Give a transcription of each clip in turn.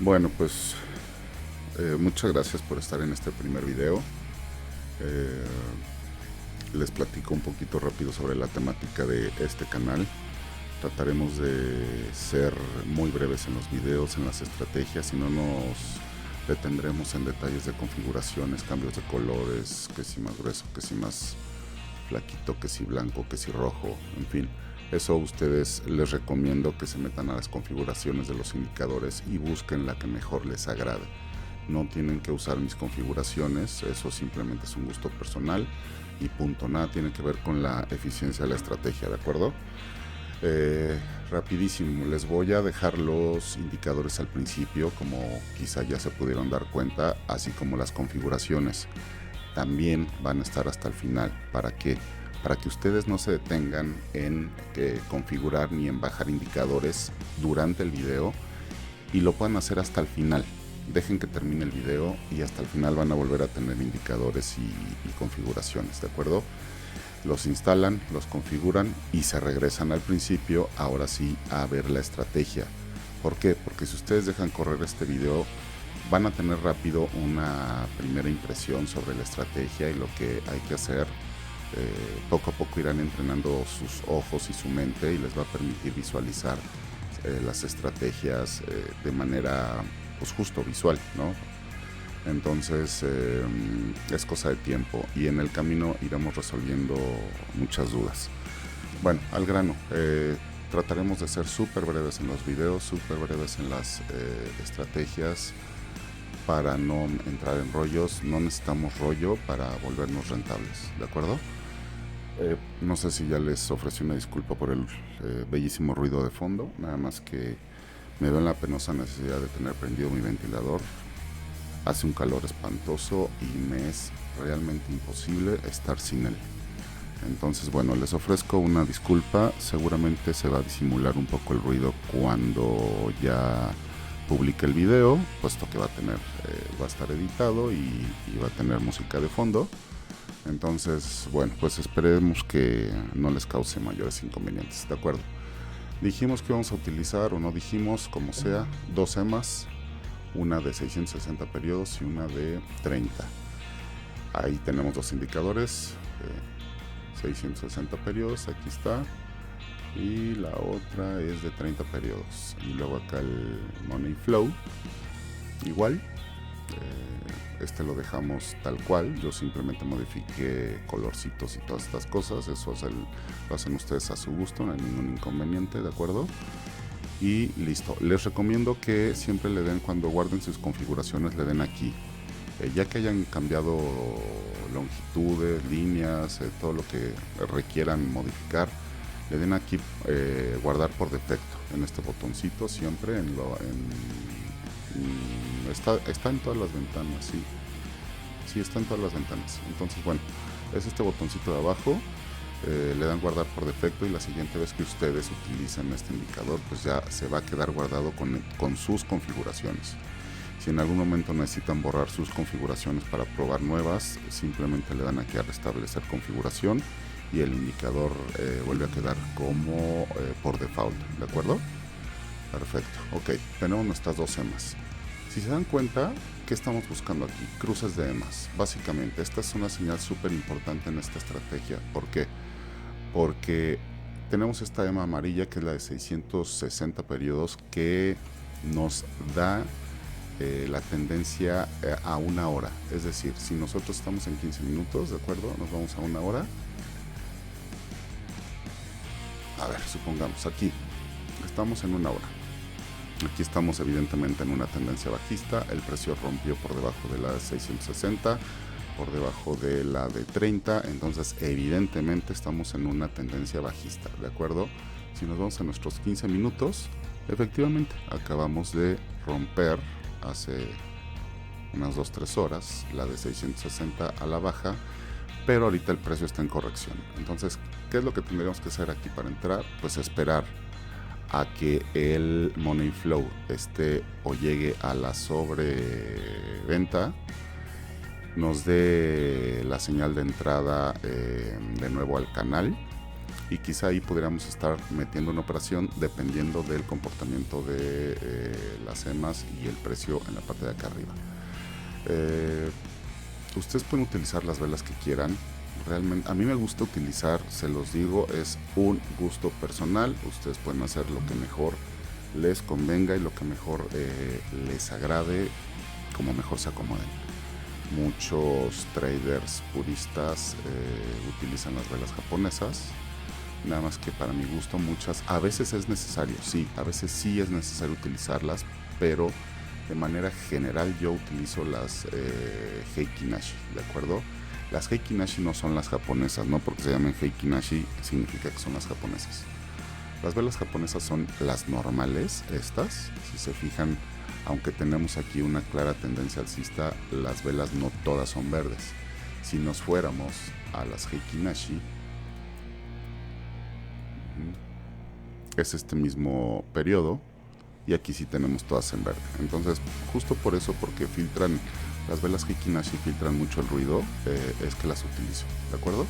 Bueno, pues muchas gracias por estar en este primer video. Eh, Les platico un poquito rápido sobre la temática de este canal. Trataremos de ser muy breves en los videos, en las estrategias, y no nos detendremos en detalles de configuraciones, cambios de colores, que si más grueso, que si más flaquito, que si blanco, que si rojo, en fin. Eso a ustedes les recomiendo que se metan a las configuraciones de los indicadores y busquen la que mejor les agrade. No tienen que usar mis configuraciones, eso simplemente es un gusto personal y punto. Nada tiene que ver con la eficiencia de la estrategia, ¿de acuerdo? Rapidísimo, les voy a dejar los indicadores al principio, como quizá ya se pudieron dar cuenta, así como las configuraciones también van a estar hasta el final. ¿Para qué? Para que ustedes no se detengan en configurar ni en bajar indicadores durante el video y lo puedan hacer hasta el final. Dejen que termine el video y hasta el final van a volver a tener indicadores y configuraciones, ¿de acuerdo? Los instalan, los configuran y se regresan al principio, ahora sí, a ver la estrategia. ¿Por qué? Porque si ustedes dejan correr este video, van a tener rápido una primera impresión sobre la estrategia y lo que hay que hacer. Poco a poco irán entrenando sus ojos y su mente y les va a permitir visualizar las estrategias de manera, pues justo visual, ¿no? Entonces es cosa de tiempo y en el camino iremos resolviendo muchas dudas. Bueno, al grano. Trataremos de ser súper breves en los videos, súper breves en las estrategias, para no entrar en rollos. No necesitamos rollo para volvernos rentables, ¿de acuerdo? No sé si ya les ofrecí una disculpa por el bellísimo ruido de fondo, nada más que me veo en la penosa necesidad de tener prendido mi ventilador. Hace un calor espantoso y me es realmente imposible estar sin él. Entonces, bueno, les ofrezco una disculpa. Seguramente se va a disimular un poco el ruido cuando ya publique el video, puesto que va a estar editado y va a tener música de fondo. Entonces, bueno, pues esperemos que no les cause mayores inconvenientes, ¿de acuerdo? Dijimos que vamos a utilizar, o no dijimos, como sea, dos EMAs, una de 660 periodos y una de 30. Ahí tenemos dos indicadores, 660 periodos, aquí está, y la otra es de 30 periodos. Y luego acá el Money Flow, igual. Este lo dejamos tal cual, yo simplemente modifiqué colorcitos y todas estas cosas, eso lo hacen ustedes a su gusto, no hay ningún inconveniente, ¿de acuerdo? Y listo. Les recomiendo que siempre le den, cuando guarden sus configuraciones, le den aquí. Ya que hayan cambiado longitudes, líneas, todo lo que requieran modificar, le den aquí guardar por defecto, en este botoncito siempre, está en todas las ventanas, sí está en todas las ventanas. Entonces, bueno, es este botoncito de abajo. Le dan guardar por defecto y la siguiente vez que ustedes utilicen este indicador, pues ya se va a quedar guardado con sus configuraciones. Si en algún momento necesitan borrar sus configuraciones para probar nuevas, simplemente le dan aquí a restablecer configuración y el indicador vuelve a quedar como por default, ¿de acuerdo? Perfecto, ok, tenemos nuestras dos EMAs. Si se dan cuenta, ¿qué estamos buscando aquí? Cruces de EMAs. Básicamente, esta es una señal súper importante en esta estrategia. ¿Por qué? Porque tenemos esta EMA amarilla, que es la de 660 periodos, que nos da la tendencia a una hora. Es decir, si nosotros estamos en 15 minutos, ¿de acuerdo? Nos vamos a una hora. A ver, supongamos aquí estamos en una hora. Aquí estamos evidentemente en una tendencia bajista, el precio rompió por debajo de la de 660, por debajo de la de 30, entonces evidentemente estamos en una tendencia bajista, ¿de acuerdo? Si nos vamos a nuestros 15 minutos, efectivamente acabamos de romper hace unas 2-3 horas la de 660 a la baja, pero ahorita el precio está en corrección. Entonces, ¿qué es lo que tendríamos que hacer aquí para entrar? Pues esperar a que el Money Flow esté o llegue a la sobreventa, nos dé la señal de entrada de nuevo al canal y quizá ahí podríamos estar metiendo una operación dependiendo del comportamiento de las EMAs y el precio en la parte de acá arriba. Ustedes pueden utilizar las velas que quieran. Realmente a mí me gusta utilizar, se los digo, es un gusto personal. Ustedes pueden hacer lo que mejor les convenga y lo que mejor les agrade, como mejor se acomoden. Muchos traders puristas utilizan las velas japonesas, nada más que para mi gusto muchas, a veces es necesario, sí, a veces sí es necesario utilizarlas, pero de manera general yo utilizo las Heikki Nashi, ¿de acuerdo? Las Heikki Nashi no son las japonesas, no porque se llamen Heikki Nashi significa que son las japonesas. Las velas japonesas son las normales, estas, si se fijan, aunque tenemos aquí una clara tendencia alcista, las velas no todas son verdes. Si nos fuéramos a las Heikki Nashi, es este mismo periodo, y aquí sí tenemos todas en verde. Entonces, justo por eso, porque filtran, las velas Heikki Nashi filtran mucho el ruido, es que las utilizo, ¿de acuerdo?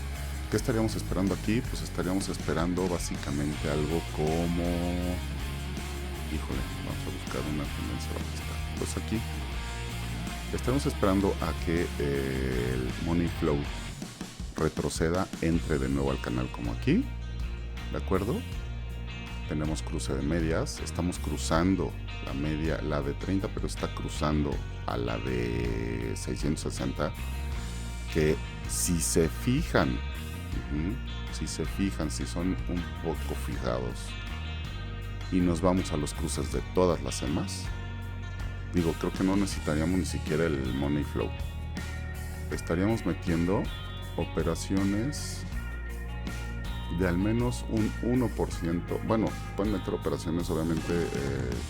¿Qué estaríamos esperando aquí? Pues estaríamos esperando básicamente algo como... Híjole, vamos a buscar una tendencia bajista. Pues aquí estamos esperando a que el Money Flow retroceda, entre de nuevo al canal como aquí, ¿de acuerdo? Tenemos cruce de medias, estamos cruzando la media, la de 30, pero está cruzando a la de 660, que si se fijan, si son un poco fijados y nos vamos a los cruces de todas las EMAs, digo, creo que no necesitaríamos ni siquiera el Money Flow. Estaríamos metiendo operaciones de al menos un 1%. Bueno, pueden meter operaciones obviamente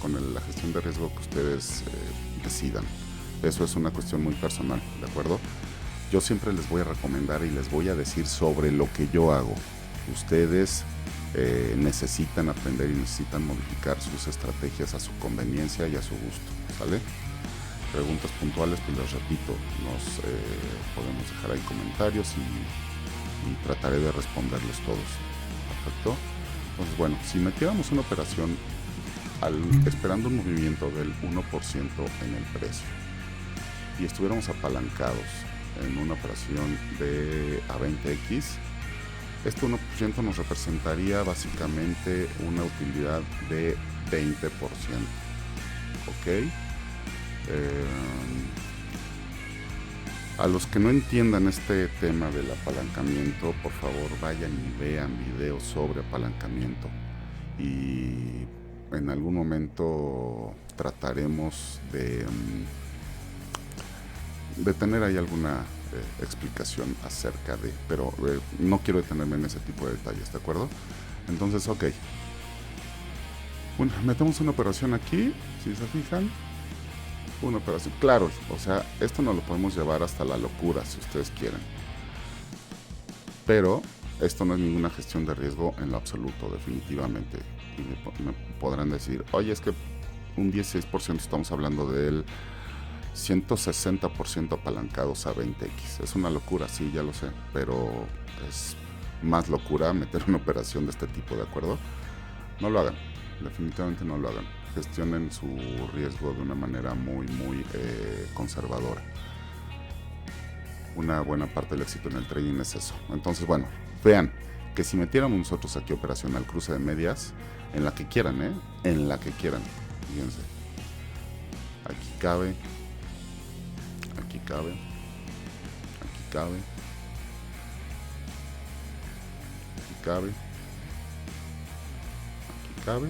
con la gestión de riesgo que ustedes decidan. Eso es una cuestión muy personal, ¿de acuerdo? Yo siempre les voy a recomendar y les voy a decir sobre lo que yo hago. Ustedes necesitan aprender y necesitan modificar sus estrategias a su conveniencia y a su gusto, ¿sale? Preguntas puntuales, pues les repito, nos podemos dejar ahí comentarios y trataré de responderlos todos. Perfecto. Entonces, bueno, si metiéramos una operación esperando un movimiento del 1% en el precio y estuviéramos apalancados en una operación de A20X, este 1% nos representaría básicamente una utilidad de 20%. ¿Ok? A los que no entiendan este tema del apalancamiento, por favor vayan y vean videos sobre apalancamiento, y en algún momento trataremos de tener ahí alguna explicación acerca de, pero no quiero detenerme en ese tipo de detalles, ¿de acuerdo? Entonces, ok, bueno, metemos una operación aquí, si se fijan, una operación, claro, o sea, esto no lo podemos llevar hasta la locura si ustedes quieren, pero esto no es ninguna gestión de riesgo en lo absoluto, definitivamente. Y me podrán decir, oye, es que un 16% estamos hablando del 160% apalancados a 20X. Es una locura, sí, ya lo sé, pero es más locura meter una operación de este tipo, ¿de acuerdo? No lo hagan, definitivamente no lo hagan. Gestionen su riesgo de una manera muy conservadora. Una buena parte del éxito en el trading es eso. Entonces, bueno, vean que si metiéramos nosotros aquí operación al cruce de medias, en la que quieran, en la que quieran, fíjense, aquí cabe, aquí cabe, aquí cabe, aquí cabe, aquí cabe,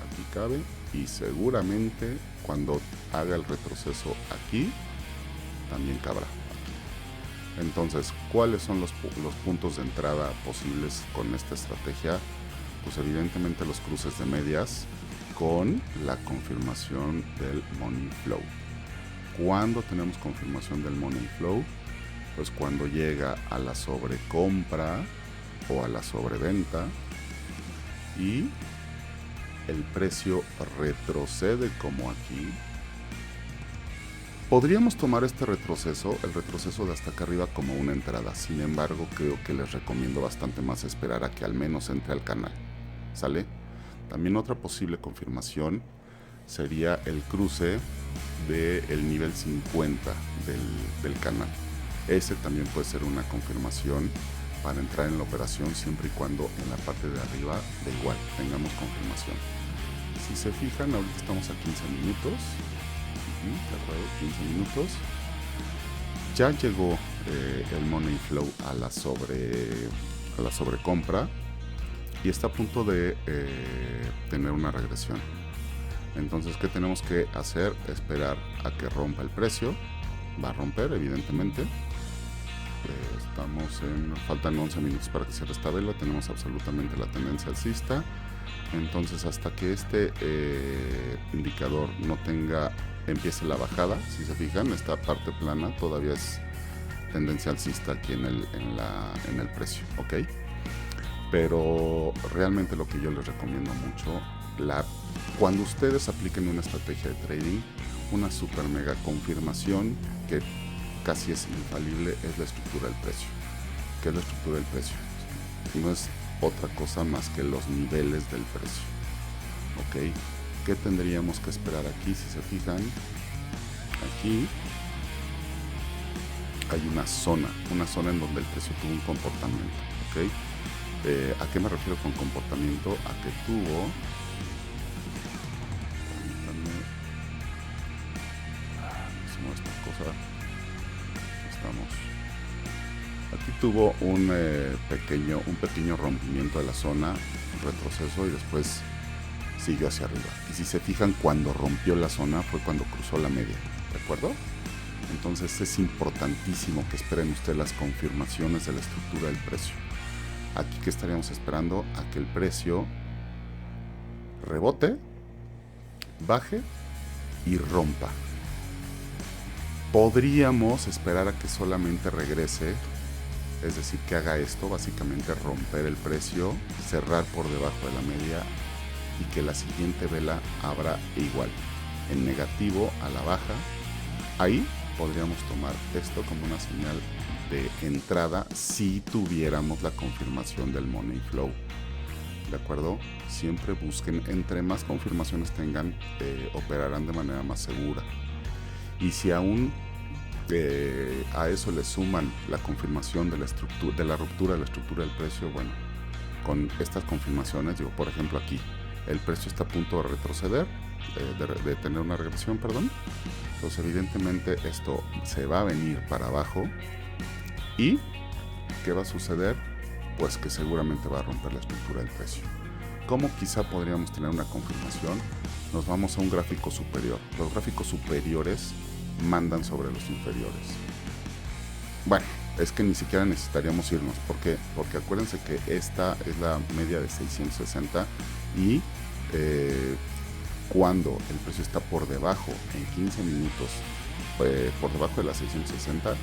aquí cabe, y seguramente cuando haga el retroceso aquí también cabrá aquí. Entonces, ¿cuáles son los puntos de entrada posibles con esta estrategia? Pues evidentemente los cruces de medias con la confirmación del Money Flow. ¿Cuándo tenemos confirmación del Money Flow? Pues cuando llega a la sobrecompra o a la sobreventa y el precio retrocede como aquí Podríamos tomar este retroceso, el retroceso de hasta acá arriba, como una entrada. Sin embargo, creo que les recomiendo bastante más esperar a que al menos entre al canal. ¿Sale? También otra posible confirmación sería el cruce del nivel 50 del canal. Ese también puede ser una confirmación para entrar en la operación, siempre y cuando en la parte de arriba de igual tengamos confirmación. Si se fijan, ahorita estamos a 15 minutos. De acuerdo, 15 minutos. Ya llegó el money flow a la sobrecompra y está a punto de tener una regresión. Entonces, ¿qué tenemos que hacer? Esperar a que rompa el precio. Va a romper, evidentemente. Faltan 11 minutos para que cierre esta vela. Tenemos absolutamente la tendencia alcista. Entonces, hasta que este indicador no empiece la bajada, si se fijan, esta parte plana todavía es tendencia alcista aquí en el precio, ¿ok? Pero realmente lo que yo les recomiendo mucho, cuando ustedes apliquen una estrategia de trading, una super mega confirmación que casi es infalible, es la estructura del precio. ¿Qué es la estructura del precio? No es otra cosa más que los niveles del precio, ¿ok? ¿Qué tendríamos que esperar aquí? Si se fijan, aquí hay una zona en donde el precio tuvo un comportamiento, ¿ok? ¿A qué me refiero con comportamiento? A que tuvo, permítanme, se mueve esta cosa, aquí tuvo un pequeño rompimiento de la zona, un retroceso, y después siguió hacia arriba. Y si se fijan, cuando rompió la zona fue cuando cruzó la media, ¿de acuerdo? Entonces es importantísimo que esperen ustedes las confirmaciones de la estructura del precio. Aquí, ¿qué estaríamos esperando? A que el precio rebote, baje y rompa. Podríamos esperar a que solamente regrese, es decir, que haga esto, básicamente romper el precio, cerrar por debajo de la media y que la siguiente vela abra igual, en negativo a la baja. Ahí podríamos tomar esto como una señal de entrada si tuviéramos la confirmación del money flow. ¿De acuerdo? Siempre busquen, entre más confirmaciones tengan, operarán de manera más segura. Y si aún a eso le suman la confirmación de la ruptura de la estructura del precio, bueno, con estas confirmaciones, digo, por ejemplo aquí, el precio está a punto de retroceder, de tener una regresión, perdón. Entonces evidentemente esto se va a venir para abajo. ¿Y qué va a suceder? Pues que seguramente va a romper la estructura del precio. ¿Cómo quizá podríamos tener una confirmación? Nos vamos a un gráfico superior. Los gráficos superiores mandan sobre los inferiores. Bueno, es que ni siquiera necesitaríamos irnos. ¿Por qué? Porque acuérdense que esta es la media de 660 y cuando el precio está por debajo, en 15 minutos, por debajo de las 660,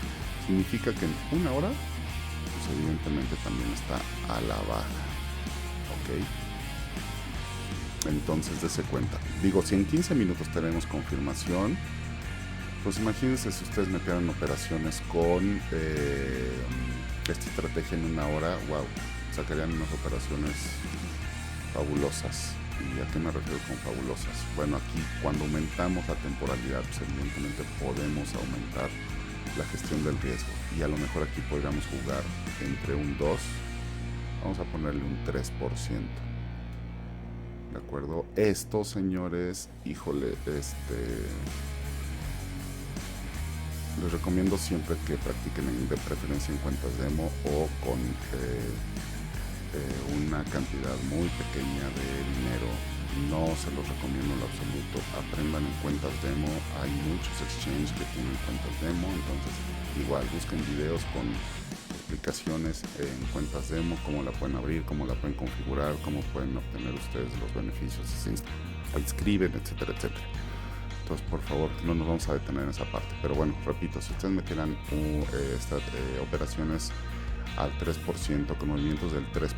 significa que en una hora, pues evidentemente también está a la baja, ¿ok? Entonces dése cuenta. Digo, si en 15 minutos tenemos confirmación, pues imagínense si ustedes metieran operaciones con esta estrategia en una hora, wow, sacarían unas operaciones fabulosas. ¿Y a qué me refiero con fabulosas? Bueno, aquí cuando aumentamos la temporalidad, pues evidentemente podemos aumentar la gestión del riesgo. Y a lo mejor aquí podríamos jugar entre un 2, vamos a ponerle un 3%. ¿De acuerdo? Esto, señores, híjole, les recomiendo siempre que practiquen de preferencia en cuentas demo o con una cantidad muy pequeña de dinero. No se los recomiendo en lo absoluto. Aprendan en cuentas demo. Hay muchos exchanges que tienen cuentas demo, entonces igual busquen videos con explicaciones en cuentas demo, cómo la pueden abrir, cómo la pueden configurar, cómo pueden obtener ustedes los beneficios si se inscriben, etcétera, etcétera. Entonces, por favor, no nos vamos a detener en esa parte. Pero bueno, repito, si ustedes metieran estas operaciones al 3%, con movimientos del 3%,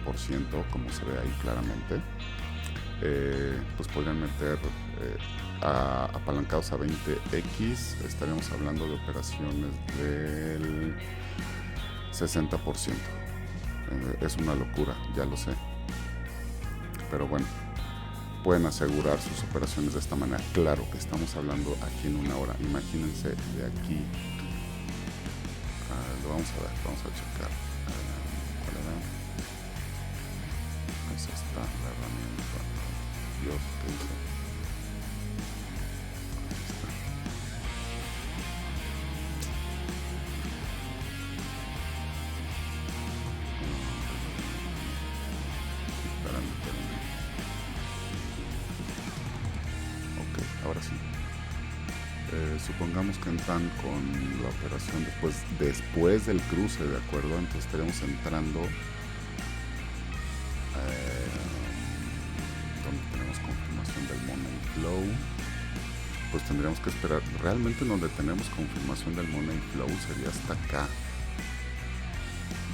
como se ve ahí claramente, pues podrían meter apalancados a 20x, estaríamos hablando de operaciones del 60%. Es una locura, ya lo sé, pero bueno, pueden asegurar sus operaciones de esta manera. Claro que estamos hablando aquí en una hora, imagínense de aquí. Lo vamos a ver, vamos a checar. ¿Cuál era? Esa está la herramienta. Dios, ¿qué hice? Ahí está. Espérame. Ok, ahora sí. Supongamos que entran con la operación después del cruce, ¿de acuerdo? Entonces estaremos entrando donde tenemos confirmación del money flow. Pues tendríamos que esperar. Realmente donde tenemos confirmación del money flow sería hasta acá.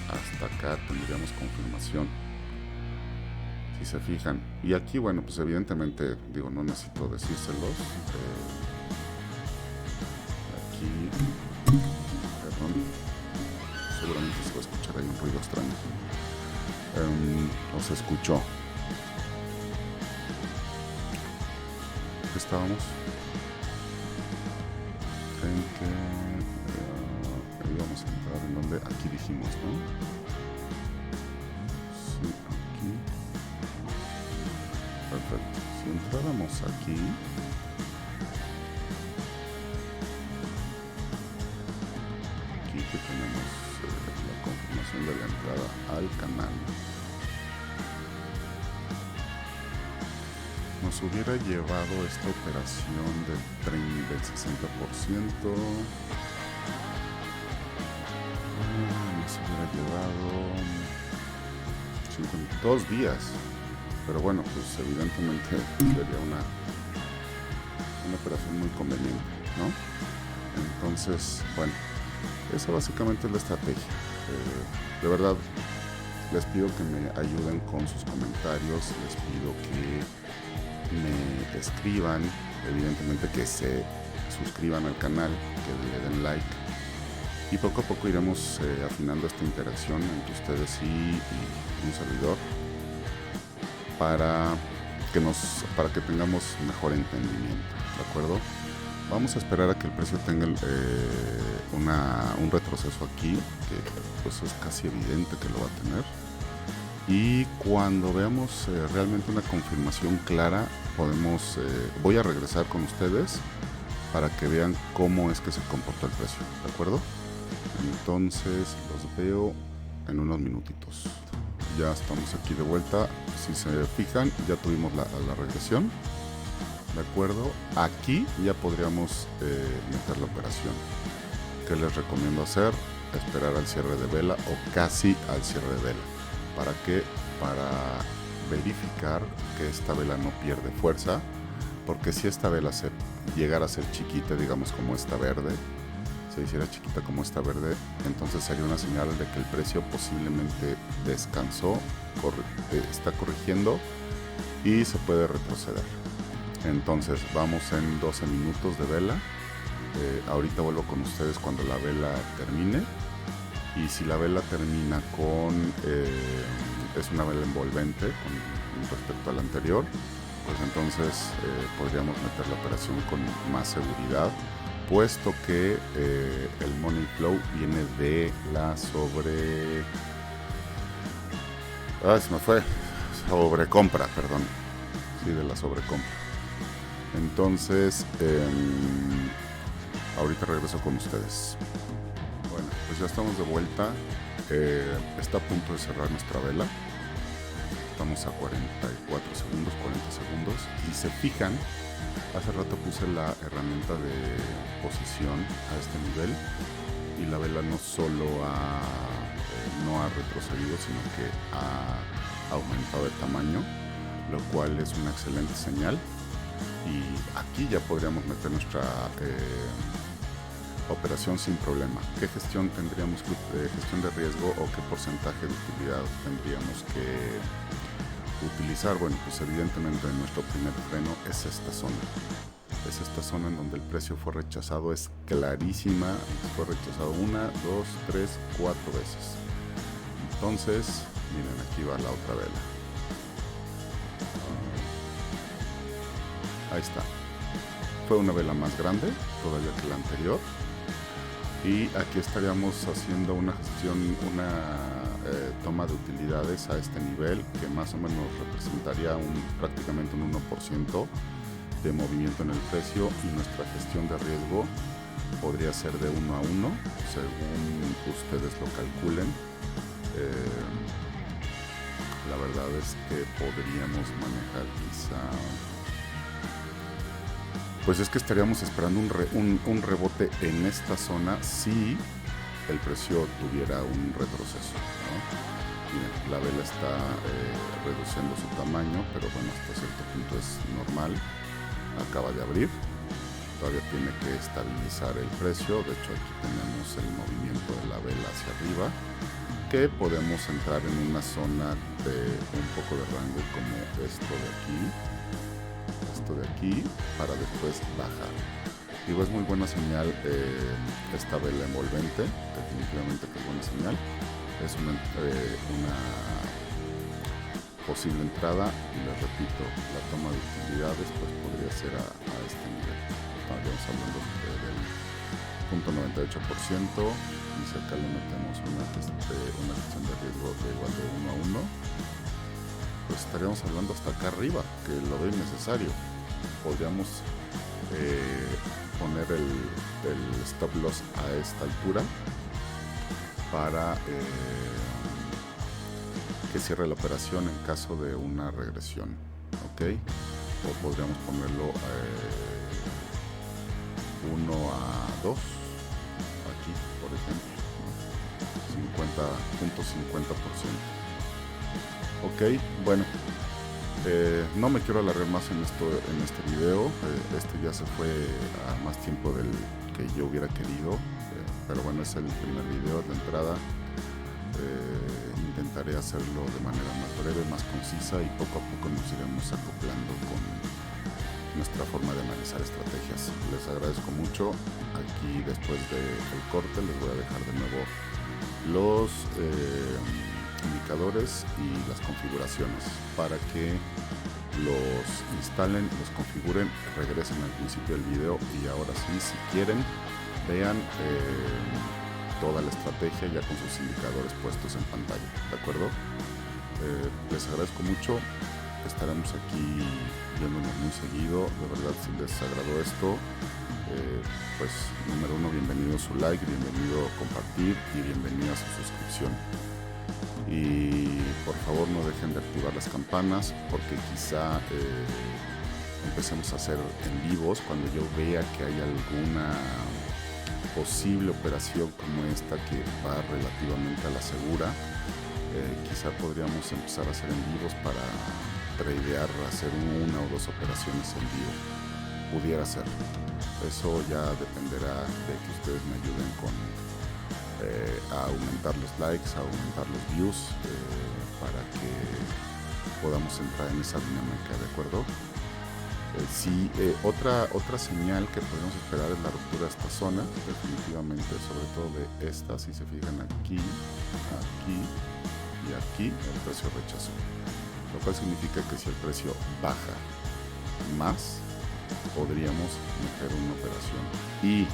Hasta acá tendríamos confirmación, si se fijan. Y aquí, bueno, pues evidentemente, digo, no necesito decírselos. Aquí, perdón, seguramente se va a escuchar ahí un ruido extraño. No se escuchó. ¿Qué estábamos? En que íbamos a entrar en donde aquí dijimos, ¿no? Sí, aquí. Perfecto. Si entráramos aquí, que tenemos la confirmación de la entrada al canal, nos hubiera llevado esta operación del tren del 60%, nos hubiera llevado 2 días, pero bueno, pues evidentemente sería una operación muy conveniente, ¿no? Entonces, bueno, esa básicamente es la estrategia. De verdad, les pido que me ayuden con sus comentarios, les pido que me escriban, evidentemente que se suscriban al canal, que le den like, y poco a poco iremos afinando esta interacción entre ustedes y un servidor para que tengamos mejor entendimiento, ¿de acuerdo? Vamos a esperar a que el precio tenga un retroceso aquí, que pues es casi evidente que lo va a tener. Y cuando veamos realmente una confirmación clara, voy a regresar con ustedes para que vean cómo es que se comporta el precio, ¿de acuerdo? Entonces los veo en unos minutitos. Ya estamos aquí de vuelta. Si se fijan, ya tuvimos la regresión. ¿De acuerdo? Aquí ya podríamos meter la operación. ¿Qué les recomiendo hacer? Esperar al cierre de vela o casi al cierre de vela. ¿Para qué? Para verificar que esta vela no pierde fuerza. Porque si esta vela llegara a ser chiquita, digamos como esta verde, se hiciera chiquita como esta verde, entonces sería una señal de que el precio posiblemente descansó, está corrigiendo y se puede retroceder. Entonces vamos en 12 minutos de vela. Ahorita vuelvo con ustedes cuando la vela termine. Y si la vela termina es una vela envolvente con respecto a la anterior, pues entonces podríamos meter la operación con más seguridad, puesto que el money flow viene de la sobrecompra, perdón. Sí, de la sobrecompra. Entonces, ahorita regreso con ustedes. Bueno, pues ya estamos de vuelta. Está a punto de cerrar nuestra vela. Estamos a 44 segundos, 40 segundos. Y se fijan, hace rato puse la herramienta de posición a este nivel. Y la vela no solo no ha retrocedido, sino que ha aumentado de tamaño, lo cual es una excelente señal. Y aquí ya podríamos meter nuestra operación sin problema. ¿Qué gestión tendríamos, gestión de riesgo o qué porcentaje de utilidad tendríamos que utilizar, bueno, pues evidentemente nuestro primer freno es esta zona. Es esta zona en donde el precio fue rechazado, es clarísima, fue rechazado 1, 2, 3, 4 veces. Entonces, miren, aquí va la otra vela. Ahí está. Fue una vela más grande todavía que la anterior. Y aquí estaríamos haciendo una gestión, una toma de utilidades a este nivel, que más o menos representaría prácticamente un 1% de movimiento en el precio, y nuestra gestión de riesgo podría ser de 1 a 1, según ustedes lo calculen. La verdad es que podríamos manejar quizá... Pues es que estaríamos esperando un rebote en esta zona si el precio tuviera un retroceso, ¿no? Miren, la vela está reduciendo su tamaño, pero bueno, hasta cierto punto es normal. Acaba de abrir, todavía tiene que estabilizar el precio. De hecho, aquí tenemos el movimiento de la vela hacia arriba, que podemos entrar en una zona de un poco de rango como esto de aquí, para después bajar. Digo, es muy buena señal esta vela envolvente, definitivamente que es buena señal. Es una posible entrada, y les repito, la toma de utilidades pues podría ser a este nivel. Estaríamos hablando del 0.98%, y si acá le metemos una gestión de riesgo de igual de 1 a 1, pues estaríamos hablando hasta acá arriba, que lo veo innecesario. Podríamos poner el stop loss a esta altura para que cierre la operación en caso de una regresión, ¿ok? O podríamos ponerlo 1 a 2 aquí, por ejemplo, ¿no? 50.50%. Ok, bueno, no me quiero alargar más en este video. Este ya se fue a más tiempo del que yo hubiera querido, pero bueno, es el primer video de entrada. Intentaré hacerlo de manera más breve, más concisa, y poco a poco nos iremos acoplando con nuestra forma de analizar estrategias. Les agradezco mucho. Aquí, después del corte, les voy a dejar de nuevo los indicadores y las configuraciones para que los instalen, los configuren, regresen al principio del video, y ahora sí, si quieren, vean toda la estrategia ya con sus indicadores puestos en pantalla, ¿de acuerdo? Les agradezco mucho. Estaremos aquí viéndonos muy seguido. De verdad, si les agradó esto, pues número 1, bienvenido a su like, bienvenido a compartir, y bienvenido a su suscripción. Y por favor, no dejen de activar las campanas, porque quizá empecemos a hacer en vivos cuando yo vea que hay alguna posible operación como esta, que va relativamente a la segura. Quizá podríamos empezar a hacer en vivos para tradear, hacer 1 o 2 operaciones en vivo. Pudiera ser. Eso ya dependerá de que ustedes me ayuden a aumentar los likes, a aumentar los views, para que podamos entrar en esa dinámica, ¿de acuerdo? Otra señal que podemos esperar es la ruptura de esta zona, definitivamente, sobre todo de esta. Si se fijan aquí, aquí y aquí, el precio rechazó, lo cual significa que si el precio baja más, podríamos meter una operación, y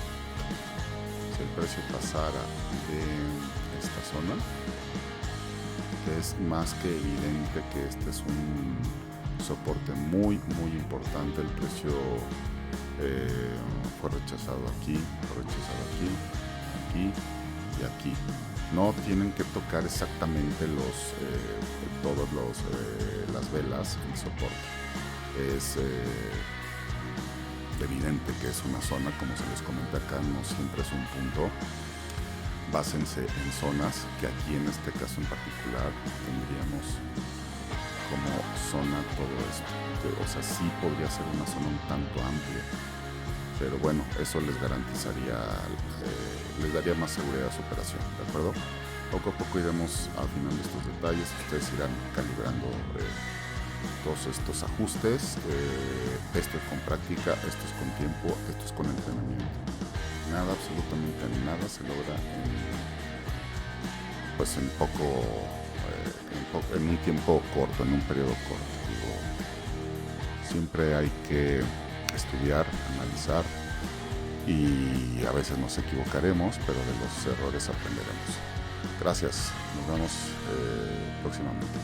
si el precio pasara de esta zona, que es más que evidente que este es un soporte muy importante. El precio fue rechazado aquí, aquí y aquí. No tienen que tocar exactamente todas las velas en soporte. Es evidente que es una zona, como se les comenta acá, no siempre es un punto. Básense en zonas, que aquí en este caso en particular tendríamos como zona todo esto. O sea, sí podría ser una zona un tanto amplia, pero bueno, eso les garantizaría, les daría más seguridad a su operación, ¿de acuerdo? Poco a poco iremos afinando estos detalles, ustedes irán calibrando todos estos ajustes. Esto es con práctica, esto es con tiempo, esto es con entrenamiento. Nada, absolutamente nada se logra en un tiempo corto, en un periodo corto. Digo, siempre hay que estudiar, analizar, y a veces nos equivocaremos, pero de los errores aprenderemos. Gracias, nos vemos próximamente.